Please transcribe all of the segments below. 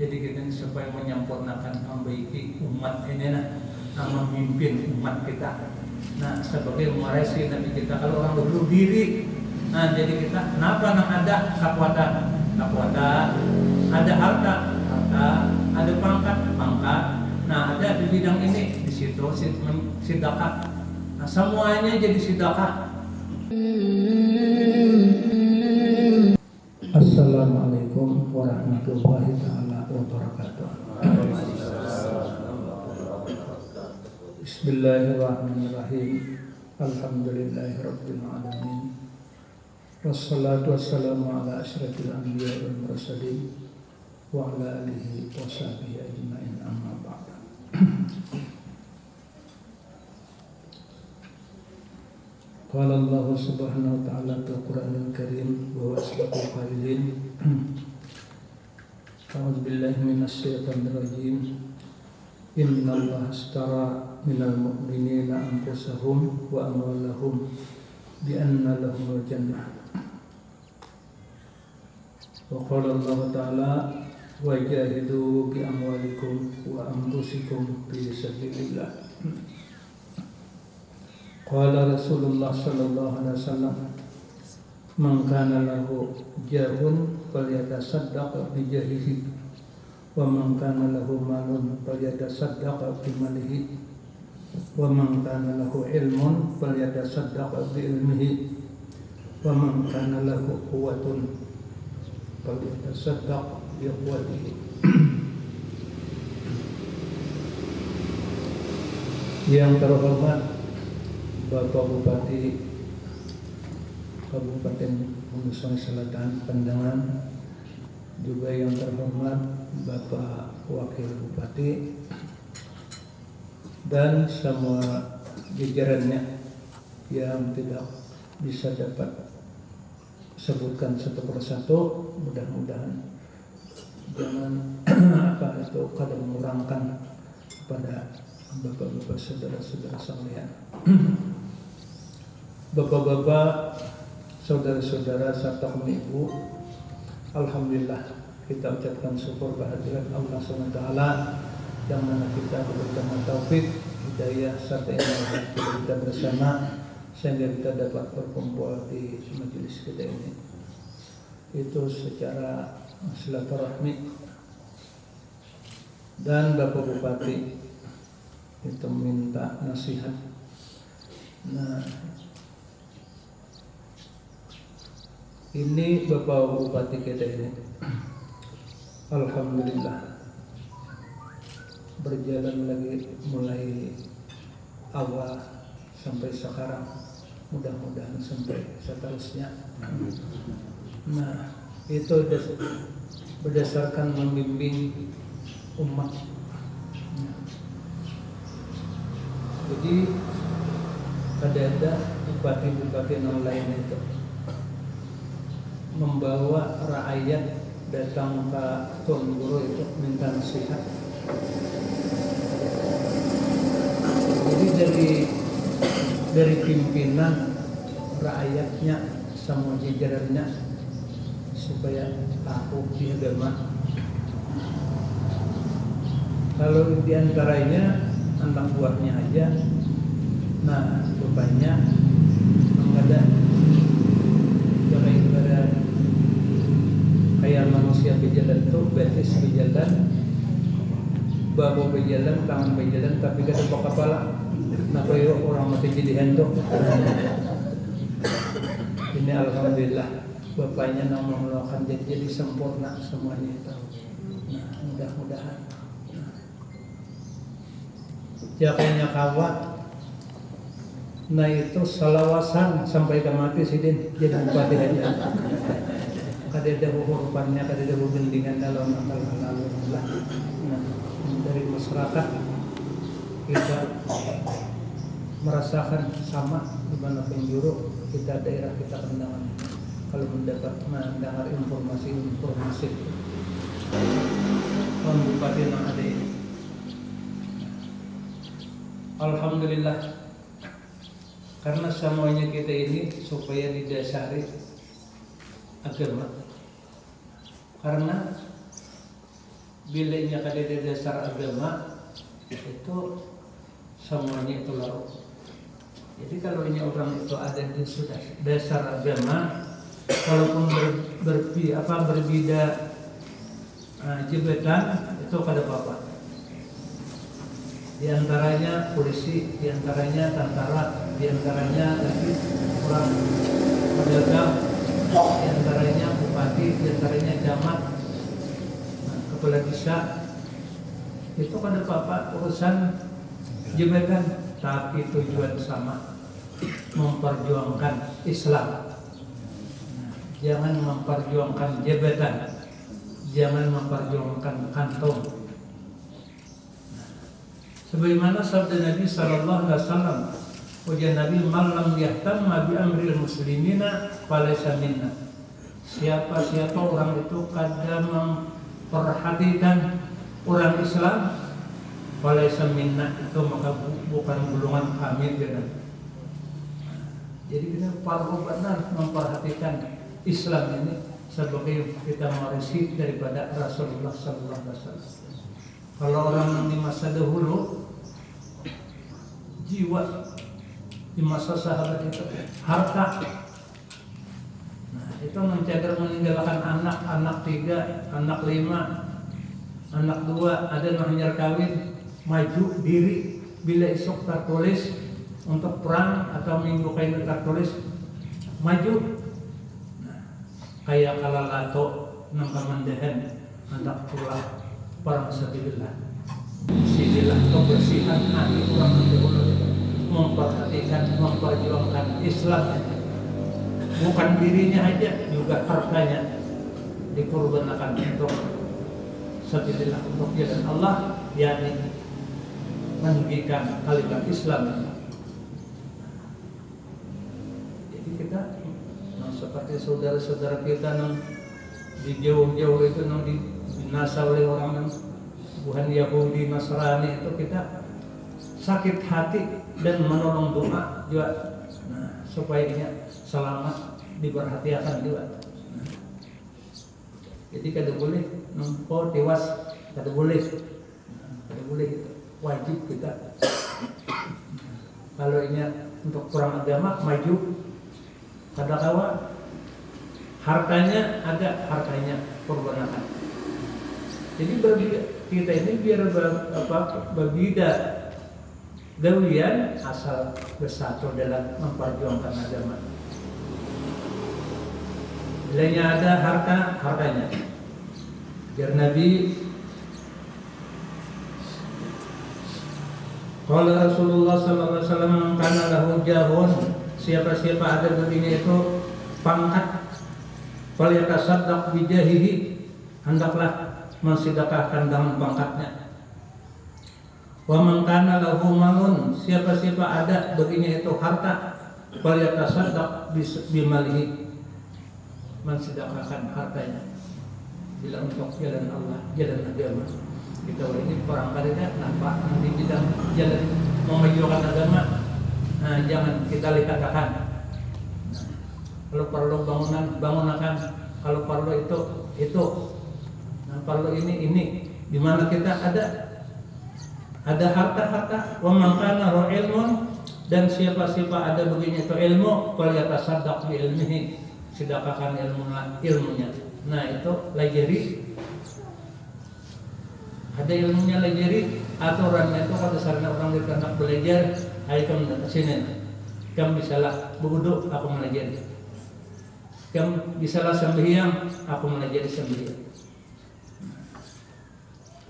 Jadi kita supaya menyempurnakan membaiki umat ini memimpin umat kita. Nah, sebagai warisi Nabi kita, kalau orang berbunuh diri, nah jadi kita kenapa ada kekuatan, ada harta, ada pangkat. Nah, ada di bidang ini, di situ sedekah. Nah, semuanya jadi sedekah. Assalamualaikum warahmatullahi taala wabarakatuh. Bismillahirrahmanirrahim. Alhamdulillahirabbil alamin. Wassalatu wassalamu ala asyrafil anbiya'i wal mursalin wa ala alihi wa sahbihi ajma'in, amma ba'du. Qala Allah subhanahu wa ta'ala fil Qur'anil Karim wa huwa asdaqul qailin. A'udzu billahi minasy syaithanir rajim. Innallaha ashtara minal mu'minina anfusahum wa amwalahum bi anna lahumul jannah. Wa qala Allah ta'ala wa jahidu bi amwalikum wa anfusikum fi sabilillah. Qala Rasulullah sallallahu alaihi wasallam, man kana lahu jahun falyatasaddaq bi jahihi wa man kana lahu malun falyatasaddaq bi malihi wa man kana lahu ilmun falyatasaddaq bi ilmihi wa man kana lahu quwwatun falyatasaddaq bi quwwatihi. Yang terhormat Bapak Bupati Kabupaten Bumi Selatan Pandangan, juga yang terhormat Bapak Wakil Bupati dan semua jajarannya yang tidak bisa dapat sebutkan satu persatu, mudah-mudahan jangan kada mengurangkan kepada bapak-bapak, saudara-saudara sekalian. Bapak-bapak, saudara-saudara serta ibu, alhamdulillah kita ucapkan syukur kehadirat Allah SWT yang mana kita diberikan taufik, hidayah serta ilmu kita bersama sehingga kita dapat berkumpul di majelis kita ini. Itu secara silaturahmi. Dan Bapak Bupati itu minta nasihat. Nah, ini Bapak Bupati kita ini, alhamdulillah berjalan lagi mulai awal sampai sekarang, mudah-mudahan sampai seterusnya. Nah, itu berdasarkan membimbing umat. Jadi ada bupati-bupati yang lain itu membawa rakyat datang ke Tuan Guru itu minta nasihat. Jadi dari pimpinan rakyatnya sama jajarannya supaya tahu di agama. Kalau diantaranya anak buahnya aja, nah bapaknya ada ibarat kayak manusia berjalan tuh, betis berjalan, bawa berjalan, tangan berjalan, tapi gak ada kepala. Nah kalau orang mati jadi hentok. Ini alhamdulillah bapaknya melakukan jadi sempurna semuanya itu. Nah mudah-mudahan. Jakanya kawat, nah itu salawasan sampai ke mati sidin jadi bupati aja. Kada ada hurufannya, kada ada gendingan dalam lalu. Nah, dari masyarakat kita merasakan sama di mana penjuru kita, daerah kita Pandangan. Kalau mendengar informasi bupati yang ada ini. Alhamdulillah, karena semuanya kita ini supaya didasari agama. Karena bilanya kada di dasar agama itu semuanya itu lalu. Jadi kalau ini orang itu ada di dasar agama, kalaupun berbeda jabatan itu kada apa-apa. Di antaranya polisi, di antaranya tentara, di antaranya lagi orang pedagang, di antaranya bupati, di antaranya camat, kepala desa. Itu kan apa urusan jabatan, tapi tujuan sama, memperjuangkan Islam. Jangan memperjuangkan jabatan, jangan memperjuangkan kantong. Sebagaimana sabda Nabi sallallahu alaihi wasallam, ujar Nabi, "Man lam yahtamma bi amril muslimina falaysa minna." Siapa orang itu kada memperhatikan orang Islam, falaysa minna, itu maka bukan golongan kami dia. Jadi kita perlu benar memperhatikan Islam ini sebagai kita mewarisi daripada Rasulullah sallallahu alaihi wasallam. Kalau orang di masa dahulu jiwa, di masa sahabat itu harta. Nah, itu mencagar meninggalkan anak 3, anak 5, anak 2, ada yang hanya kawin, maju diri bila esok tertulis untuk perang atau minggu kain tertulis maju. Nah, kayak kalalato nang kamandahan hendak pulang perang sabilillah. Sinilah kebersihan hati orang dahulu, memperhatikan, memperjuangkan Islam, bukan dirinya aja, juga hartanya dikorbankan untuk sabilillah, untuk jalan Allah, yakni meninggikan kalimat Islam. Jadi kita seperti saudara-saudara kita di jauh-jauh itu binasa oleh orang bukan Yahudi Nasrani, itu kita sakit hati dan menolong doa juga, nah, supaya dia selamat, diperhatikan juga. Nah, jadi kada boleh nampo tewas, kada boleh, kada boleh, itu wajib kita. Kalau ini untuk perang agama maju, kada kawa hartanya ada, hartanya korbankan. Jadi kita ini biar berbeda gawian, asal bersatu dalam memperjuangkan agama. Bilanya ada hartanya. Biar Nabi kalau Rasulullah sallallahu alaihi wasallam kana lahu jahun, siapa ada begini itu pangkat, fal yatasaddaq bi jahihi, hendaklah mensedekahkan dengan pangkatnya. Wa man kana lahu malun, siapa ada begini itu harta, fal yatasaddaq bi malihi, mensedekahkan hartanya bila untuk jalan Allah, jalan agama. Kita ini perang kada nampak di bidang jalan memajukan agama. Nah, jangan kita katakan. Kalau perlu bangunan, kalau perlu itu. Nah, perlu ini di mana kita ada harta. Wa man kana lahu ilmun, dan siapa ada begini itu ilmu, fal yatasaddaq bi ilmihi, sedekahkan ilmunya. Nah, itu lajari. Ada ilmunya lajari, aturannya itu kalau dasarnya orang dikena belajar, ayo kamu ke sini. Kamu bisalah berwudu, aku melajari. Kamu bisalah sembahyang, aku melajari sembahyang.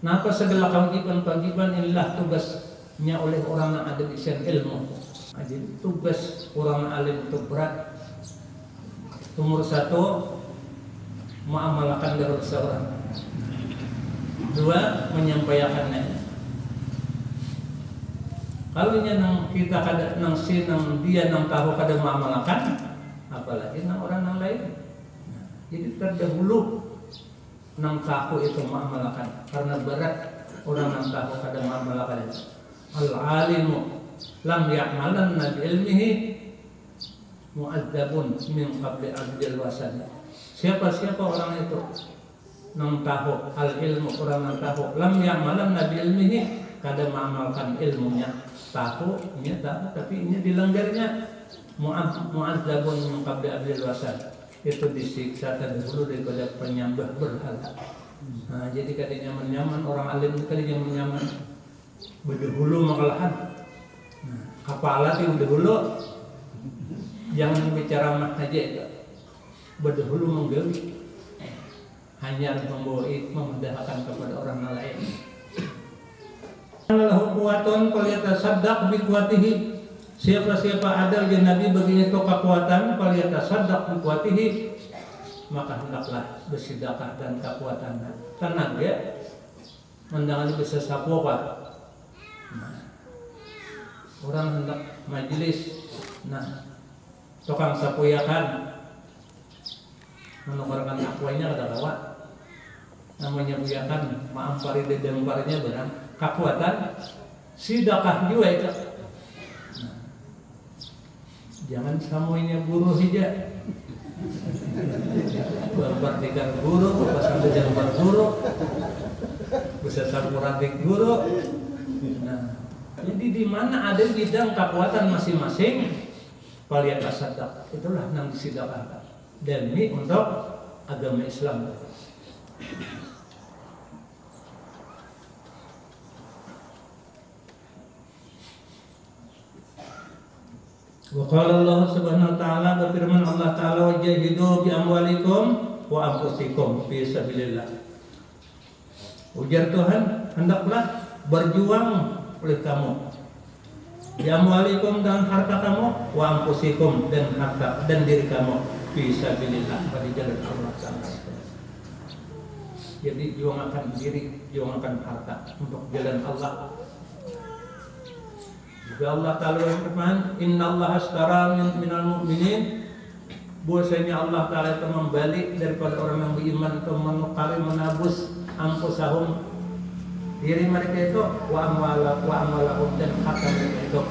Nah, apa segala kewajiban inilah tugasnya oleh orang yang ada di sen ilmu. Jadi tugas orang alim itu berat. Nomor 1, mengamalkan dari seorang. 2, menyampaikannya. Kalau kita kada dia tahu kada mengamalkan, apalagi orang yang lain. Jadi terdahulu nang tahu itu mengamalkan, karena berat orang yang tahu kada mengamalkan itu. Al-alimu lam ya'malan bi ilmihi mu'adzabun min qabli abdil wasan. Siapa orang itu nang tahu al ilmu orang nang tahu lam ya'malan nabi ilmihi kada mengamalkan ilmunya tahu nya tahu tapi ini dilanggarnya mu'adzabun min qabli abil wasan itu disiksa terdahulu daripada penyembah berhala. Nah, jadi kadang nyaman orang alim kadang nyaman berdahulu makalahan. Nah, kapala ti berdahulu jangan bicara mah aja itu. Berdahulu menggawi hanya membawa memudahkan kepada orang lain. Lahu kuwatun falyatasaddaq bi quwwatihi. Siapa-siapa ada yang Nabi baginya itu kekuatan falyatasaddaq bi quwwatihi, maka hendaklah bersedekah dan kekuatannya. Tenaga mendangan bisa sapu apa? Nah, orang hendak majelis, nah tukang sapu ya kan menukarkan akuanya kada kawa. Namanya buyakan maampari dedemparnya berang kekuatan sedekah juga itu. Nah, jangan semuanya buruh saja. Gambar tiga guru, pasang gambar guru, bisa sampuratik guru. Nah, jadi di mana ada bidang kekuatan masing-masing, kalian tasaddaq, itulah yang disedekahkan. Dan ini untuk agama Islam. Wa qala Allah Subhanahu wa taala, berfirman Allah taala, wajahidu bi amwalikum wa anfusikum fi sabilillah. Ujar Tuhan, hendaklah berjuang oleh kamu bi amwalikum dan harta kamu, wa anfusikum dan harta dan diri kamu fi sabilillah, pada jalan Allah taala. Jadi juangkan diri, juangkan harta untuk jalan Allah. Juga Allah Ta'ala berfirman, Innallaha ashtara minal mu'minin, bahwasanya Allah Ta'ala itu membalik daripada orang yang beriman untuk menukari, menabus anfusahum, diri mereka itu, wa amwalahum dan harta mereka itu,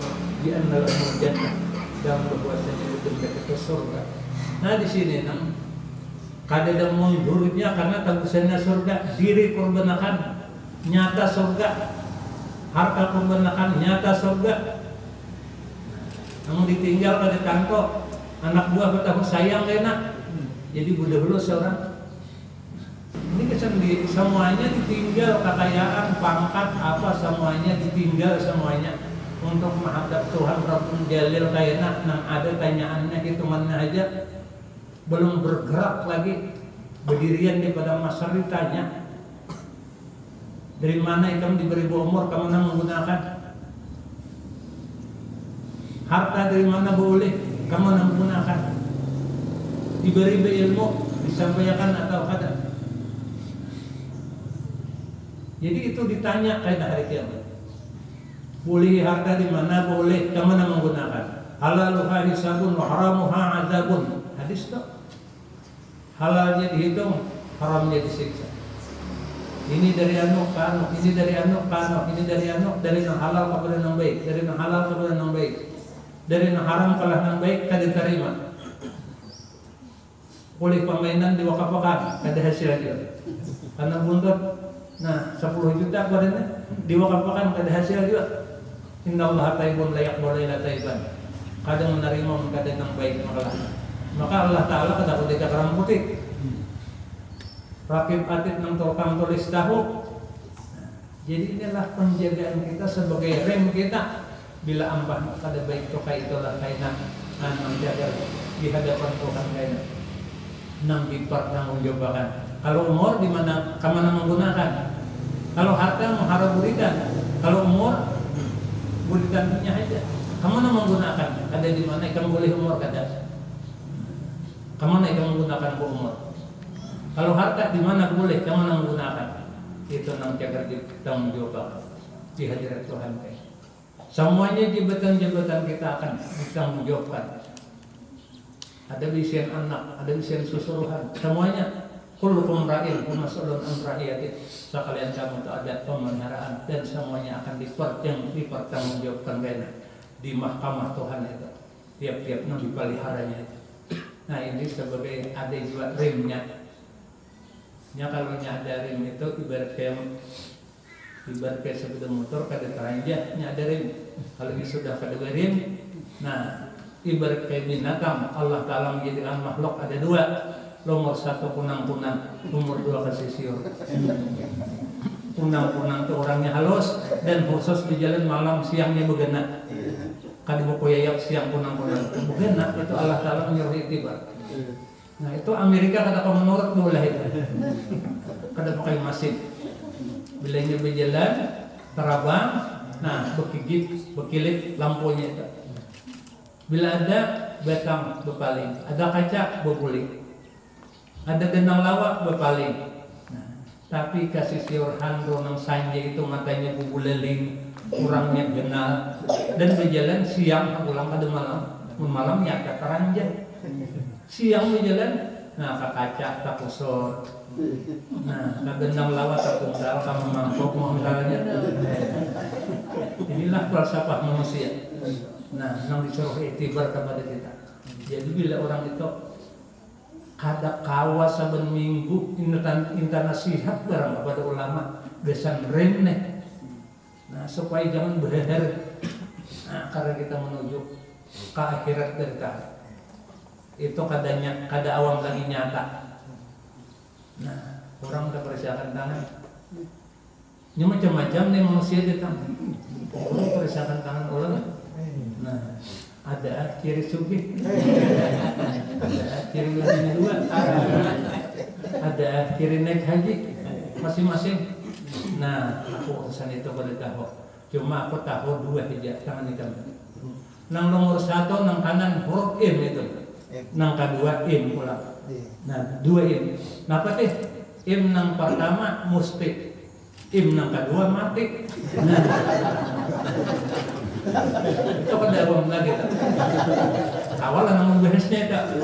di annal jannah, dan bahwasanya itu mereka itu surga. Nah di sini nang kadang mundurnya karena tabusannya surga, diri korbankan nyata surga, harta korbankan nyata surga. Namun ditinggal pada kantor anak buah betapa sayang enak. Jadi budak dulu seorang. Ini kesan di semuanya ditinggal, kekayaan, pangkat, apa semuanya ditinggal semuanya untuk menghadap Tuhan Rabbul Jalil kayaknya nang ada tanyaannya hitungannya aja belum bergerak lagi berdirian di pada masa ditanya dari mana kamu diberi umur kamu nang menggunakan harta dari mana boleh kamu nang menggunakan diberi ilmu disampaikan atau kada. Jadi itu ditanya kayak hari kiamat. Boleh harta di mana boleh kamu nang menggunakan. Halaluha hisabun wa haramuha azabun. Hadis itu. Halalnya dihitung, haramnya disiksa. Ini dari anu ke anu, ini dari anu ke anu, ini dari anu, dari yang halal kepada yang baik, dari yang halal kepada yang baik, dari yang haram kalah yang baik kada diterima. Boleh permainan diwakafkan kada hasil dia. Karena buntut, nah 10 juta padanya diwakafkan kada hasil juga. Innallaha thayyibun la yaqbalu illa thayyiban. Kadang menerima kada yang baik malah. Maka Allah Ta'ala kata ketika kerang putih rakib atid nang tokang tulis tahu. Jadi inilah penjagaan kita sebagai rem kita. Bila ampah kada baik tokai itulah kainan menjaga di hadapan Tuhan kainan nang dipertanggung jawabkan. Kalau umur di mana kamu nang menggunakan. Kalau harta mengharap berikan. Kalau umur berikan punya aja. Kamu nang menggunakan. Ada di mana kamu boleh umur kada. Kamu naik menggunakan umur. Kalau harta di mana boleh kamu nang menggunakan. Itu nang jaga ditanggung jawab di hadirat Tuhan. Semuanya jabatan-jabatan kita akan ditanggung jawabkan. Ada bisian anak, ada bisian susuruhan, semuanya. Kullukum ra'in wa mas'ulun an ra'iyati. Sekalian kamu itu ada pemeliharaan dan semuanya akan dipertanggungjawabkan di mahkamah Tuhan itu. Tiap-tiap nang dipeliharanya itu. Nah ini sebagai ada juga remnya. Ya kalau nyadarin itu ibarat kayak sepeda motor kada teranjah nyadarin. Kalau sudah kada berim, nah ibarat kayak binatang. Allah Ta'ala menjadikan makhluk ada dua. Nomor satu punang-punang, nomor dua kasisiur. Punang-punang itu orangnya halus dan khusus di jalan malam siangnya begena. Kada mau koyayak siang punang-punang begena itu Allah Ta'ala menyuruh itibar. Nah itu Amerika kata kau menurut boleh itu. Kada pakai mesin. Bilanya berjalan terabang, nah bekigit, bekilit lampunya itu. Bila ada betang bepaling, ada kaca bepuling, ada genang lawak bepaling. Nah, tapi kasih siur handro nang sanja itu matanya bubuleleling, kurangnya genal dan berjalan siang pulang pada malam nyata teranjang. Siang berjalan, nah ke kaca tak kusur. Nah, kadang lawat tertunggal kamu mangkok menggalanya. Inilah falsafah manusia. Nah, yang disuruh itibar kepada kita. Jadi bila orang itu kada kawa saben minggu intan nasihat barang kepada ulama besan remeh. Nah, supaya jangan berher. Nah, karena kita menuju ke akhirat kita. Itu kada awam lagi nyata. Nah, orang udah persiapan tangan. Ini macam-macam nih manusia kita. Orang persiapan tangan orang. Nah, ada kiri suki, ada kiri lebih dua, ada kiri naik haji, masing-masing. Nah, aku urusan itu pada tahu. Cuma aku tahu dua aja tangan ikan. Nang nomor satu nang kanan huruf im itu, nang kedua im pula. Nah, dua im. Napa teh? Im nang pertama musti, im nang kedua mati. Itu kada awam lagi tak? Awal nang bahasnya tak.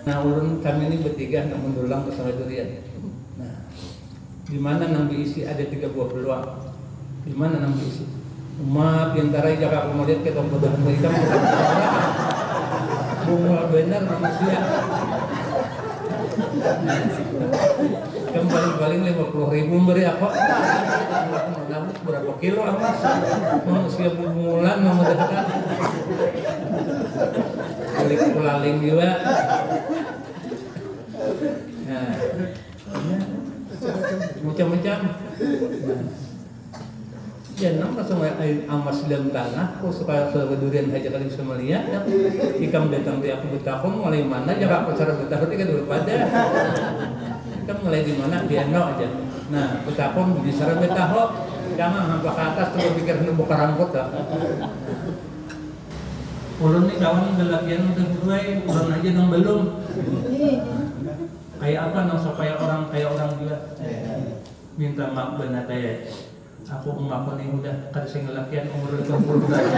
Nah, ulun kami ini bertiga nang mendulang bersama durian. Nah, di mana nang diisi ada 3 buah peluang. Di mana nang diisi? Maaf yang tarai jaga aku melihat kita bodoh mereka. Bunga benar manusia. Yang paling-paling 50.000 beri aku. Nabuk berapa kilo amas? Manusia bulan memudahkan. Balik kulaling juga. Nah, macam-macam. Ya, nama semua amas dalam tanah, aku suka durian aja kali bisa melihat. Ikam datang di aku betahun, mulai mana? Jaga aku cara betahun itu dulu pada. Ikam mulai di mana? Di Eno aja. Nah, betahun di sana betahun, jangan hampa ke atas terus pikir ini buka rambut tak. Ulun nih kawan gelakian udah berdua, ulun aja nang belum. Kayak apa nang supaya orang kayak orang gila. Minta maaf benar ya. Aku mengaku nih udah kada sing lakian umur 20 tahun.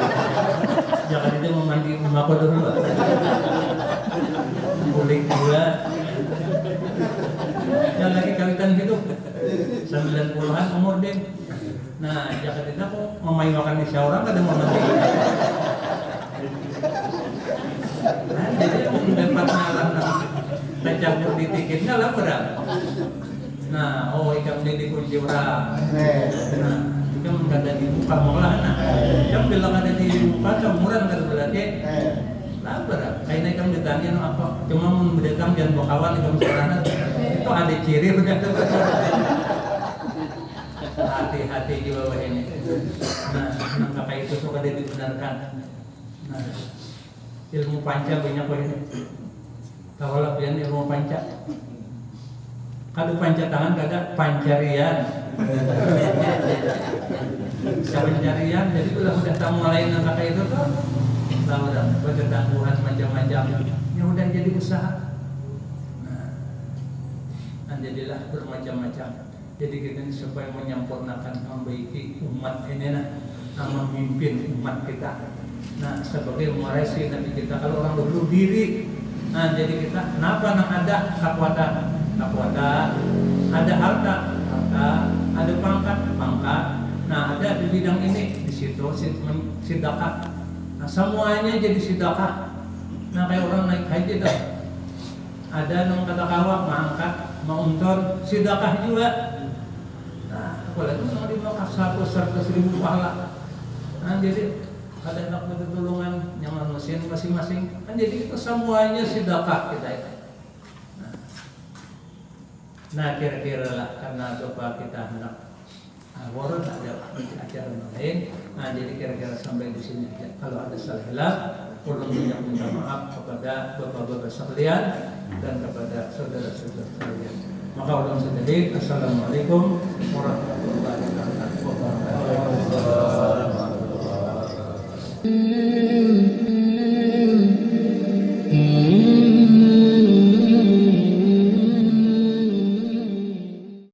Jangan dia memandi mengaku dulu. Boleh juga. Yang lagi kawitan hidup 90-an umur dia. Nah, jangan dia aku memainkan di orang kada mau mandi. Nah, jadi mendapat ngalan tercampur di tiketnya lah berat. Nah, ikan ini kunci orang. Nah, ikan kada dibuka malah nah. Ikan bilang ada dibuka camuran kada berarti. Lapar. Kayak ikan ditanya no apa? Cuma mun berdatang jangan bakawan ikan sarana. Itu ada ciri udah tuh. Hati-hati di bawah ini. Nah, kakak itu suka dibenarkan. Nah, ilmu panca banyak kok ini. Tahu lah pian ilmu panca. Kalau panca tangan kada pancarian. Pancarian, jadi udah tamu lain kakak itu tuh, tahu dah bertangguhan macam-macam. Ya udah jadi usaha. Nah, jadilah bermacam-macam. Jadi kita ini supaya menyempurnakan membaiki umat ini memimpin umat kita. Nah, sebagai warisi Nabi kita, kalau orang dulu diri, nah jadi kita, kenapa nang ada kekuatan? Ada harta, ada pangkat. Nah, ada di bidang ini, di situ sedekah. Nah, semuanya jadi sedekah. Nah, kayak orang naik haji dah. Ada nang kata kawak mangkat, menguntur sedekah juga. Nah, apalagi mau di Mekah 100.000 pahala. Nah, jadi ada anak pertolongan yang manusia masing-masing. Kan jadi itu semuanya sedekah kita itu. Nah, kira-kira lah karena doa kita hendak warna ada acara lain. Nah, jadi kira-kira sampai di sini aja. Kalau ada salah hilaf, tolong minta maaf kepada bapak-bapak sekalian dan kepada saudara-saudara sekalian. Maka ulun sedikit, assalamualaikum warahmatullahi wabarakatuh.